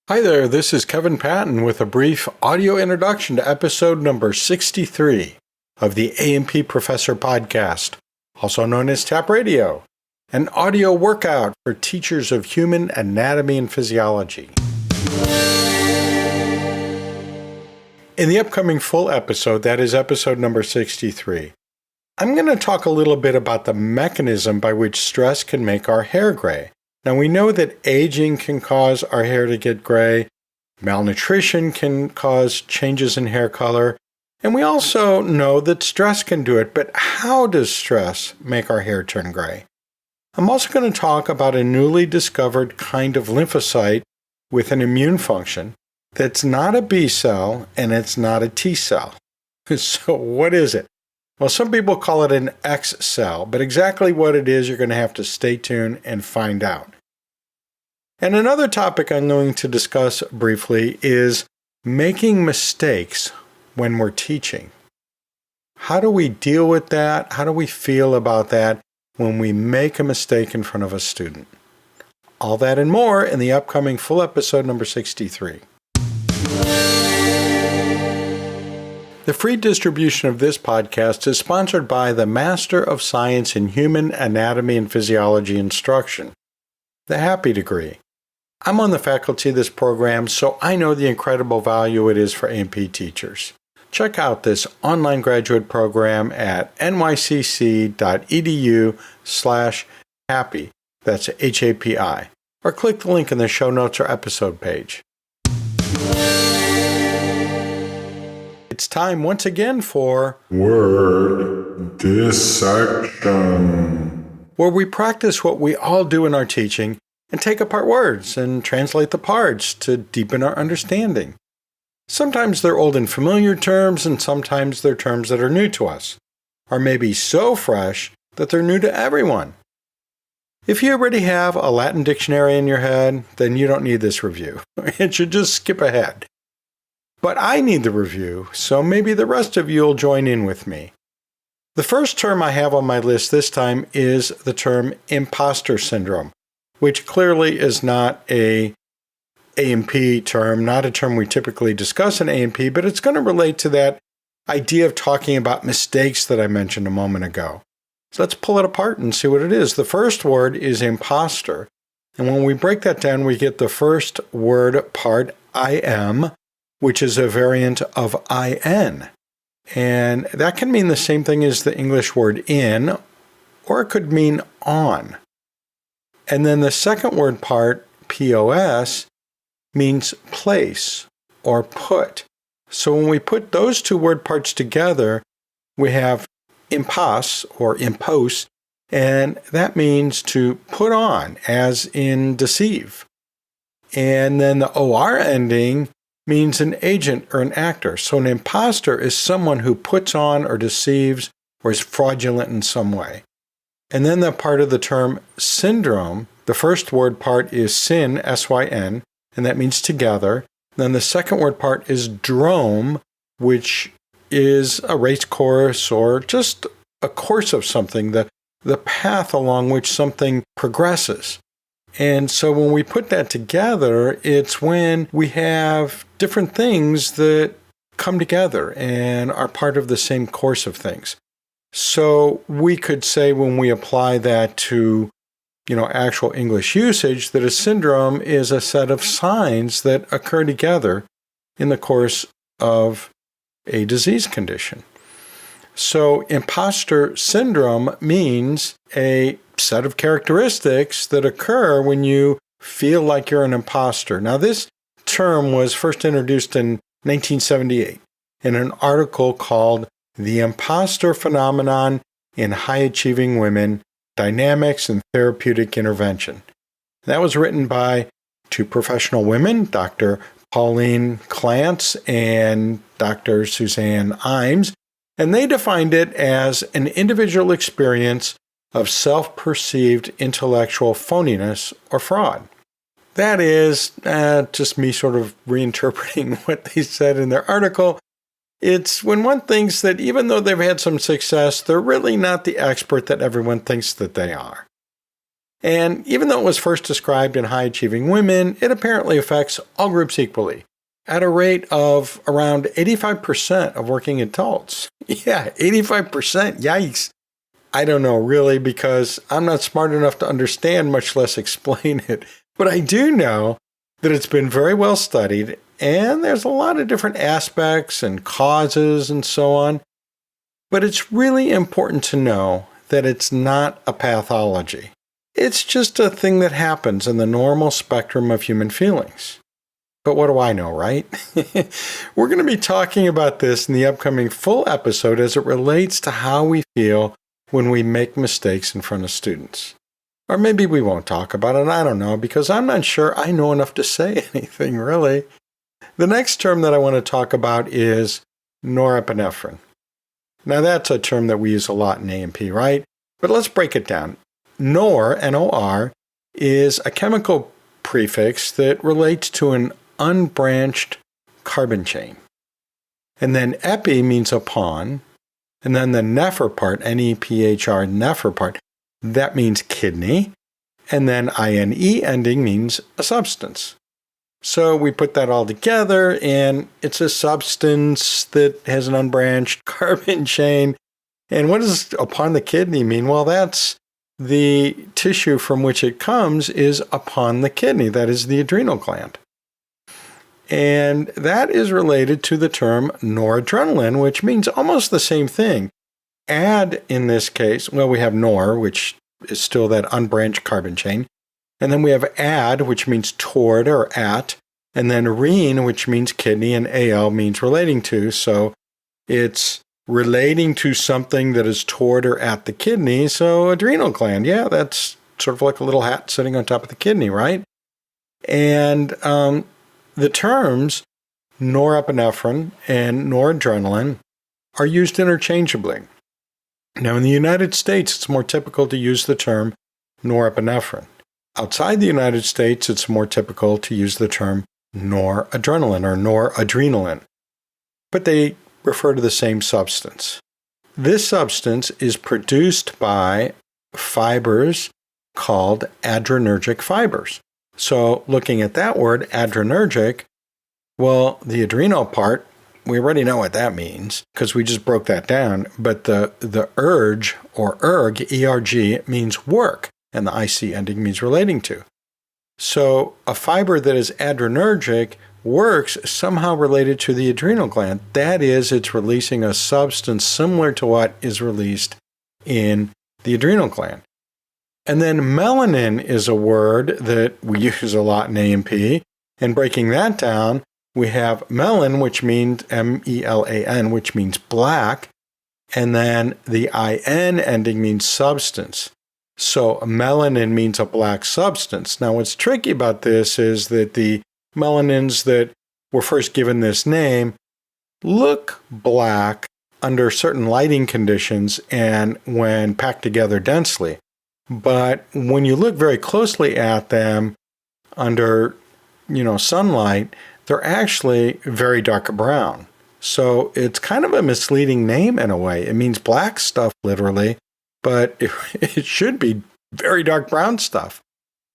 Hi there, this is Kevin Patton with a brief audio introduction to episode number 63 of the A&P Professor Podcast, also known as TAPP Radio, an audio workout for teachers of human anatomy and physiology. In the upcoming full episode, that is episode number 63, I'm going to talk a little bit about the mechanism by which stress can make our hair gray. Now, we know that aging can cause our hair to get gray, malnutrition can cause changes in hair color, and we also know that stress can do it. But how does stress make our hair turn gray? I'm also going to talk about a newly discovered kind of lymphocyte with an immune function that's not a B cell and it's not a T cell. So what is it? Well, some people call it an X cell, but exactly what it is, you're going to have to stay tuned and find out. And another topic I'm going to discuss briefly is making mistakes when we're teaching. How do we deal with that? How do we feel about that when we make a mistake in front of a student? All that and more in the upcoming full episode number 63. The free distribution of this podcast is sponsored by the Master of Science in Human Anatomy and Physiology Instruction, the HAPI degree. I'm on the faculty of this program, so I know the incredible value it is for A&P teachers. Check out this online graduate program at nycc.edu/HAPI, that's HAPI, or click the link in the show notes or episode page. It's time once again for Word Dissection, where we practice what we all do in our teaching and take apart words and translate the parts to deepen our understanding. Sometimes they're old and familiar terms, and sometimes they're terms that are new to us, or maybe so fresh that they're new to everyone. If you already have a Latin dictionary in your head, then you don't need this review. It should just skip ahead. But I need the review, so maybe the rest of you will join in with me. The first term I have on my list this time is the term imposter syndrome, which clearly is not a A&P term, not a term we typically discuss in A&P, but it's going to relate to that idea of talking about mistakes that I mentioned a moment ago. So let's pull it apart and see what it is. The first word is imposter, and when we break that down, we get the first word part, I am, which is a variant of IN. And that can mean the same thing as the English word in, or it could mean on. And then the second word part, POS, means place or put. So when we put those two word parts together, we have impos or impose, and that means to put on, as in deceive. And then the OR ending means an agent or an actor. So an imposter is someone who puts on or deceives or is fraudulent in some way. And then the part of the term syndrome, the first word part is syn, S-Y-N, and that means together. Then the second word part is drome, which is a race course or just a course of something, the path along which something progresses. And so when we put that together, it's when we have different things that come together and are part of the same course of things. So we could say when we apply that to, actual English usage, that a syndrome is a set of signs that occur together in the course of a disease condition. So imposter syndrome means a set of characteristics that occur when you feel like you're an imposter. Now, this term was first introduced in 1978 in an article called The Imposter Phenomenon in High-Achieving Women, Dynamics and Therapeutic Intervention. That was written by two professional women, Dr. Pauline Clance and Dr. Suzanne Imes, and they defined it as an individual experience of self-perceived intellectual phoniness or fraud. That is just me sort of reinterpreting what they said in their article. It's when one thinks that even though they've had some success, they're really not the expert that everyone thinks that they are. And even though it was first described in high-achieving women, it apparently affects all groups equally at a rate of around 85% of working adults. Yeah, 85%. Yikes. I don't know really because I'm not smart enough to understand, much less explain it. But I do know that it's been very well studied and there's a lot of different aspects and causes and so on. But it's really important to know that it's not a pathology. It's just a thing that happens in the normal spectrum of human feelings. But what do I know, right? We're going to be talking about this in the upcoming full episode as it relates to how we feel when we make mistakes in front of students. Or maybe we won't talk about it, I don't know, because I'm not sure I know enough to say anything, really. The next term that I want to talk about is norepinephrine. Now that's a term that we use a lot in A&P, right? But let's break it down. Nor, N-O-R, is a chemical prefix that relates to an unbranched carbon chain. And then epi means upon, and then the nephr part, N-E-P-H-R, nephr part, that means kidney, and then I-N-E ending means a substance. So we put that all together, and it's a substance that has an unbranched carbon chain. And what does upon the kidney mean? Well, that's the tissue from which it comes is upon the kidney. That is the adrenal gland. And that is related to the term noradrenaline, which means almost the same thing. Add, in this case, well, we have nor, which is still that unbranched carbon chain. And then we have ad, which means toward or at. And then rene, which means kidney, and al means relating to. So it's relating to something that is toward or at the kidney. So adrenal gland, yeah, that's sort of like a little hat sitting on top of the kidney, right? And the terms norepinephrine and noradrenaline are used interchangeably. Now, in the United States, it's more typical to use the term norepinephrine. Outside the United States, it's more typical to use the term noradrenaline or noradrenaline. But they refer to the same substance. This substance is produced by fibers called adrenergic fibers. So looking at that word, adrenergic, well, the adrenal part, we already know what that means because we just broke that down. But the urge or erg, E-R-G, means work, and the IC ending means relating to. So a fiber that is adrenergic works somehow related to the adrenal gland. That is, it's releasing a substance similar to what is released in the adrenal gland. And then melanin is a word that we use a lot in A&P. And breaking that down, we have melon, which means M-E-L-A-N, which means black. And then the I-N ending means substance. So melanin means a black substance. Now, what's tricky about this is that the melanins that were first given this name look black under certain lighting conditions and when packed together densely. But when you look very closely at them under, sunlight, they're actually very dark brown. So it's kind of a misleading name in a way. It means black stuff, literally, but it should be very dark brown stuff.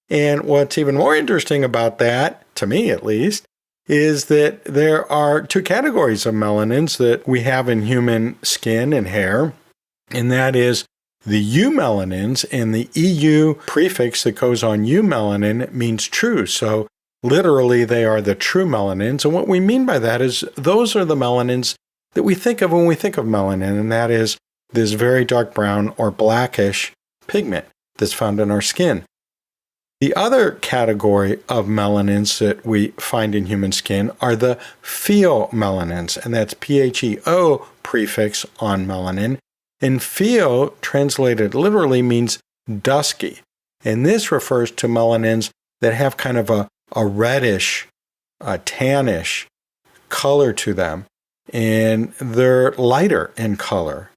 And what's even more interesting about that, to me at least, is that there are two categories of melanins that we have in human skin and hair, and that is the eumelanins, and the EU prefix that goes on eumelanin means true. So literally, they are the true melanins. And what we mean by that is those are the melanins that we think of when we think of melanin, and that is this very dark brown or blackish pigment that's found in our skin. The other category of melanins that we find in human skin are the pheomelanins, and that's P-H-E-O prefix on melanin. And pheo, translated literally, means dusky. And this refers to melanins that have kind of a reddish, tannish color to them. And they're lighter in color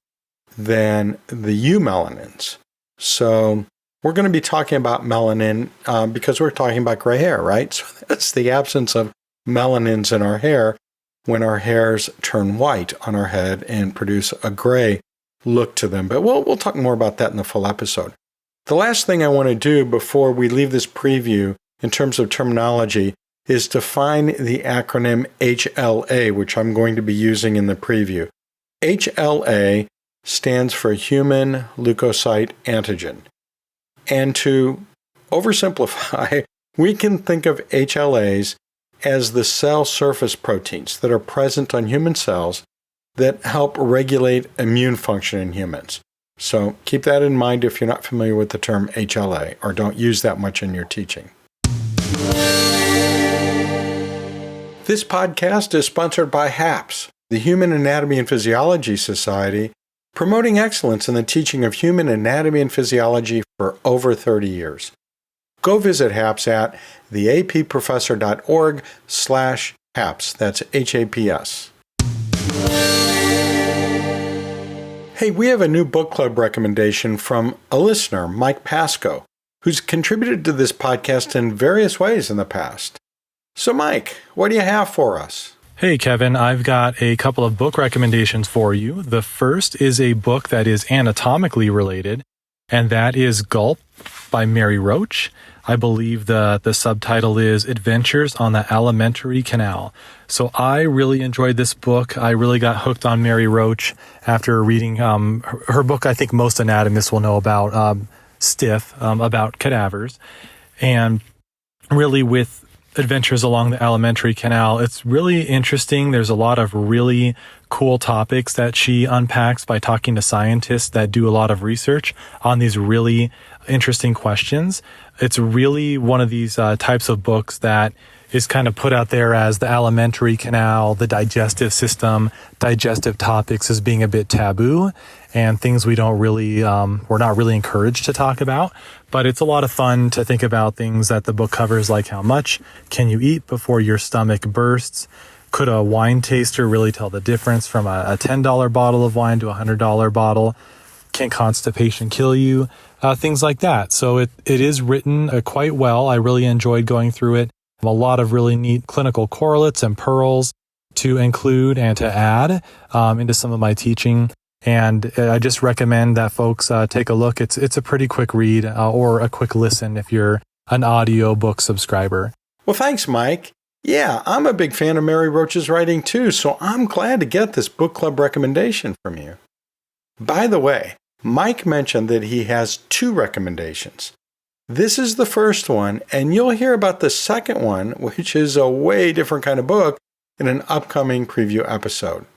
than the eumelanins. So we're going to be talking about melanin because we're talking about gray hair, right? So that's the absence of melanins in our hair when our hairs turn white on our head and produce a gray look to them. But we'll talk more about that in the full episode. The last thing I want to do before we leave this preview in terms of terminology is define the acronym HLA, which I'm going to be using in the preview. HLA stands for Human Leukocyte Antigen. And to oversimplify, we can think of HLAs as the cell surface proteins that are present on human cells that help regulate immune function in humans. So keep that in mind if you're not familiar with the term HLA or don't use that much in your teaching. This podcast is sponsored by HAPS, the Human Anatomy and Physiology Society, promoting excellence in the teaching of human anatomy and physiology for over 30 years. Go visit HAPS at theapprofessor.org/HAPS. That's HAPS. Hey, we have a new book club recommendation from a listener, Mike Pasco, who's contributed to this podcast in various ways in the past. So, Mike, what do you have for us? Hey, Kevin, I've got a couple of book recommendations for you. The first is a book that is anatomically related, and that is Gulp by Mary Roach. I believe the subtitle is Adventures on the Alimentary Canal. So I really enjoyed this book. I really got hooked on Mary Roach after reading her book. I think most anatomists will know about Stiff, about cadavers. And really with Adventures Along the Alimentary Canal, it's really interesting. There's a lot of really cool topics that she unpacks by talking to scientists that do a lot of research on these really interesting questions. It's really one of these types of books that is kind of put out there as the alimentary canal, the digestive system, digestive topics as being a bit taboo and things we don't really, we're not really encouraged to talk about. But it's a lot of fun to think about things that the book covers, like how much can you eat before your stomach bursts? Could a wine taster really tell the difference from a $10 bottle of wine to a $100 bottle? Can constipation kill you? Things like that. So it is written quite well. I really enjoyed going through it. A lot of really neat clinical correlates and pearls to include and to add into some of my teaching. And I just recommend that folks take a look. It's a pretty quick read or a quick listen if you're an audiobook subscriber. Well, thanks, Mike. Yeah, I'm a big fan of Mary Roach's writing too, so I'm glad to get this book club recommendation from you. By the way, Mike mentioned that he has 2 recommendations. This is the first one, and you'll hear about the second one, which is a way different kind of book, in an upcoming preview episode.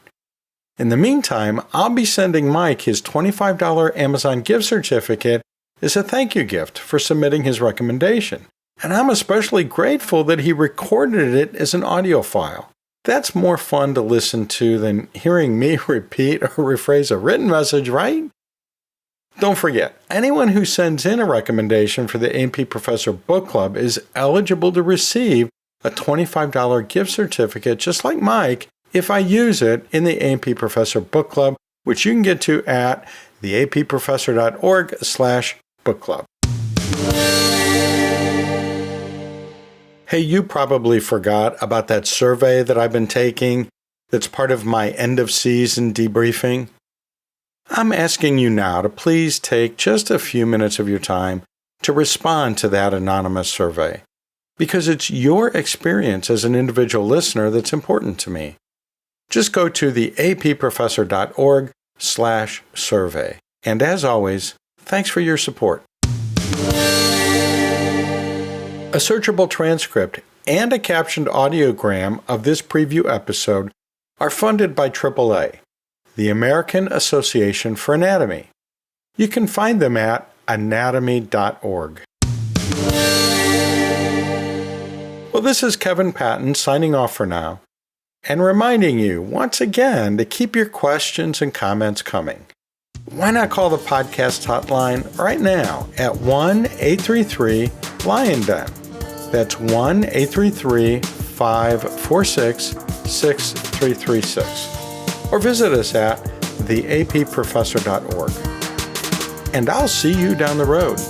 In the meantime, I'll be sending Mike his $25 Amazon gift certificate as a thank you gift for submitting his recommendation. And I'm especially grateful that he recorded it as an audio file. That's more fun to listen to than hearing me repeat or rephrase a written message, right? Don't forget, anyone who sends in a recommendation for the A&P Professor Book Club is eligible to receive a $25 gift certificate, just like Mike, if I use it in the A&P Professor Book Club, which you can get to at theapprofessor.org/book club. Hey, you probably forgot about that survey that I've been taking that's part of my end of season debriefing. I'm asking you now to please take just a few minutes of your time to respond to that anonymous survey, because it's your experience as an individual listener that's important to me. Just go to theapprofessor.org/survey. And as always, thanks for your support. A searchable transcript and a captioned audiogram of this preview episode are funded by AAA, the American Association for Anatomy. You can find them at anatomy.org. Well, this is Kevin Patton signing off for now, and reminding you once again to keep your questions and comments coming. Why not call the podcast hotline right now at 1-833-LION-DEN. That's 1-833-546-6336. Or visit us at theapprofessor.org. And I'll see you down the road.